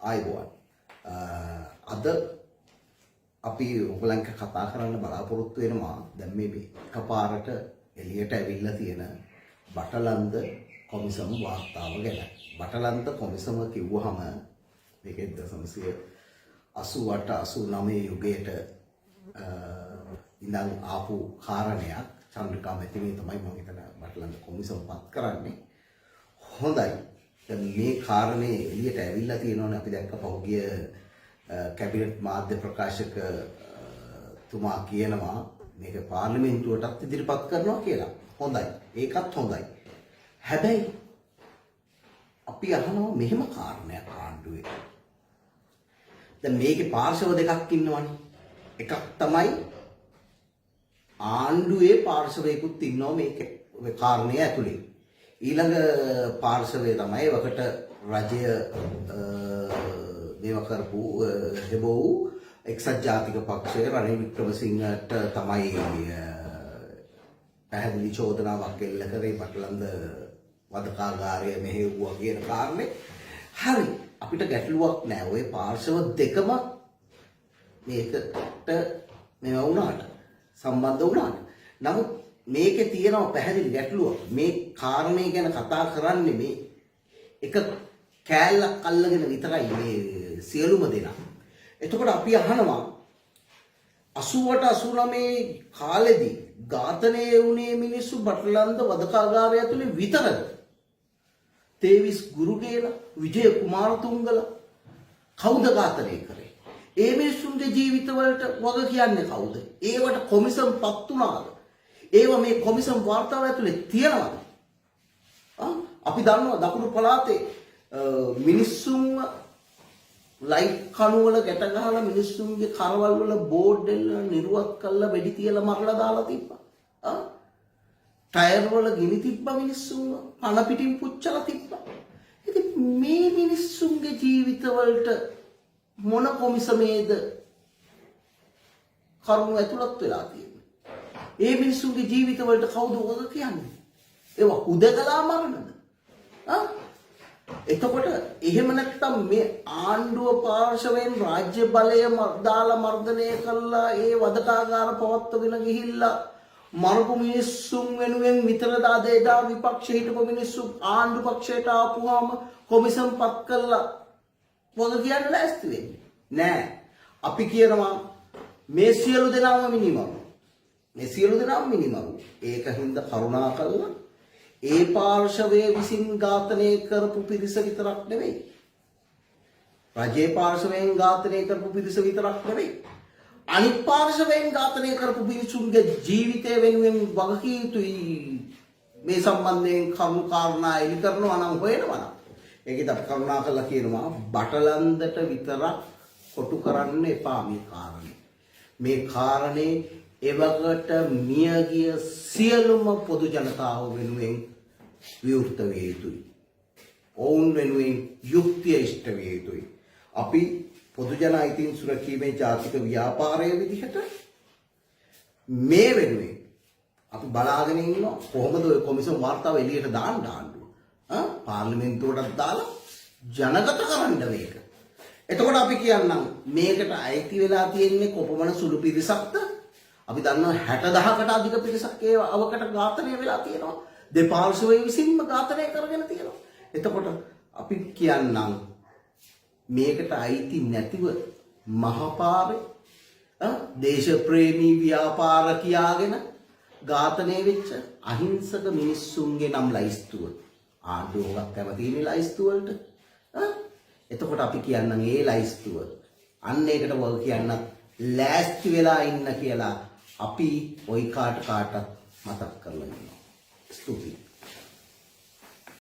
ආයුබෝවන්. අද අපි ඔයගලන්ට කතා කරන්න බලාපොරොත්තු වෙනවා දැන් මේ එකපාරට එළියට ඇවිල්ලා තියෙන බටලන්ද කොමිසම වාර්තාව ගැන. බටලන්ද කොමිසම කිව්වහම මේක 1988 89 යුගයට ඉඳන් ආපු කාරණයක්. චන්ද්‍රිකා මැතිණිය තමයි මම හිතන බටලන්ද කොමිසම පත් කරන්නේ. හොඳයි. දැන් මේ කාරණේ එළියට ඇවිල්ලා තියෙනවනේ අපි දැක්ක පහුගිය කැබිනට් මාධ්‍ය ප්‍රකාශක තුමා කියනවා මේක පාර්ලිමේන්තුවටත් ඉදිරිපත් කරනවා කියලා. හොඳයි. ඒකත් හොඳයි. හැබැයි අපි අහනවා මෙහෙම කාරණයක් ආණ්ඩුවේ. දැන් මේකේ පාර්ශව දෙකක් ඉන්නවනේ. එකක් තමයි ආණ්ඩුවේ පාර්ශවයකුත් ඉන්නවා මේකේ කාරණේ ඇතුලේ. ඊළඟ පාර්ශවය තමයි වකට රජය මේව කරපු හෙබෝ එක්සත් ජාතික පක්ෂය රනිල් වික්‍රමසිංහට තමයි පැහැදිලි චෝදනාවක් එල්ල කරේ බටලන්ද වදකාගාරය මෙහෙව්වා කියන කාරණේ. හරි අපිට ගැටලුවක් නෑ. ওই පාර්ශව දෙකම මේකට මේව වුණාට සම්බන්ධ වුණාට. නමුත් මේකේ තියෙනවා පැහැදිලි ගැටලුවක්. මේ කාරණේ ගැන කතා කරන්නේ මේ එක කෑල්ලක් අල්ලගෙන විතරයි මේ සියලුම දෙනා. එතකොට අපි අහනවා 88 89 කාලෙදී ඝාතනය වුණේ මිනිස්සු බටලන්ද වදකාගාරය ඇතුලේ විතරද? තේවිස් ගුරුගේල, විජය කුමාරතුංගල කවුද ඝාතනය කරේ? ඒ මිනිස්සුන්ගේ ජීවිතවලට වග කියන්නේ කවුද? ඒවට කොමිසම් පත් වුණාද? ඒව මේ කොමිසම් වාර්තාව ඇතුලේ තියනවාද? අපි දන්නවා දකුණු පළාතේ මිනිස්සුන් ලයිට් කණු වල ගැට ගහලා මිනිස්සුන්ගේ කරවල් වල බෝඩ් එල්ල නිරුවත් කරලා වෙඩි තියලා මරලා දාලා තිබ්බා. ටයර් වල ගිනි තිබ්බා මිනිස්සුන් පණ පිටින් පුච්චලා තිබ්බා. ඉතින් මේ මිනිස්සුන්ගේ ජීවිතවලට මොන කොමිසමේද කරුණු ඇතුළත් වෙලා තියෙන්නේ? ඒ මිනිස්සුන්ගේ ජීවිතවලට කවුද වග කියන්නේ? ඒවා උදකලා මරණද? එතකොට එහෙම නැත්නම් මේ ආණ්ඩුව පාර්ශවයෙන් රාජ්‍ය බලය දාලා මර්ධනය කළා ඒ වදකාගාර පවත්වගෙන ගිහිල්ලා මරපු මිනිස්සුන් වෙනුවෙන් විතරද අද එදා විපක්ෂයේ හිටපු මිනිස්සු ආණ්ඩු පක්ෂයට ආපුවාම කොමිසම් පත් කළා වග කියන්න ලෑස්ති වෙන්නේ නෑ. අපි කියනවා මේ සියලු දෙනාම මිනිමරු. මේ සියලු දෙනාම මිනිමරු. ඒකින්ද කරුණා කළා ඒ පාර්ශවයේ විසින් ඝාතනය කරපු පිරිස විතරක් නෙවෙයි. රජයේ පාර්ශවයෙන් ඝාතනය කරපු පිරිස විතරක් නෙවෙයි. අනිත් පාර්ශවයෙන් ඝාතනය කරපු පිරිසුන්ගේ ජීවිතය වෙනුවෙන් වගකිය යුතුයි. මේ සම්බන්ධයෙන් කරුණු කාරණා එලි කරනවා නම් හොයනවා. ඒකත් අපි කරුණා කළා කියනවා බටලන්දට විතරක් කොටු කරන්න එපා මේ කාරණේ. මේ කාරණේ එවකට මියගිය සියලුම පොදු ජනතාව වෙනුවෙන් විවෘත විය යුතුයි. ඔවුන් වෙනුවෙන් යුක්තිය ඉෂ්ට විය යුතුයි. අපි පොදු ජන අයිතීන් සුරැකීමේ ජාතික ව්‍යාපාරයේ විදිහට මේ වෙනුවෙන් අපි බලාගෙන ඉන්නවා කොහොමද ඔය කොමිසම් වාර්තාව එළියට දාන්න ආණ්ඩුව. පාර්ලිමේන්තුවටත් දාලා ජනගත කරන්න මේක. එතකොට අපි කියන්නම් මේකට අයිති වෙලා තියෙන්නේ කොපමණ සුළු පිරිසක්ද? අපි දන්නවා 60000කට අධික පිරිසක් ඒ අවකට ඝාතනය වෙලා තියෙනවා. දෙපාර්ශවයේ විසින්ම ඝාතනය කරගෙන තියෙනවා. එතකොට අපි කියන්නම් මේකට අයිති නැතිව මහපාරේ දේශප්‍රේමී ව්‍යාපාර කියාගෙන ඝාතනය වෙච්ච අහිංසක මිනිස්සුන්ගේ නම් ලයිස්තුව ආණ්ඩුවක් කැමතිනේ ලයිස්තු වලට. එතකොට අපි කියන්නම් ඒ ලයිස්තුව අන්න ඒකට වග කියන්න ලෑස්ති වෙලා ඉන්න කියලා අපි ওই කාටත් මතක් කරලා ඉන්නවා. ස්තුතියි.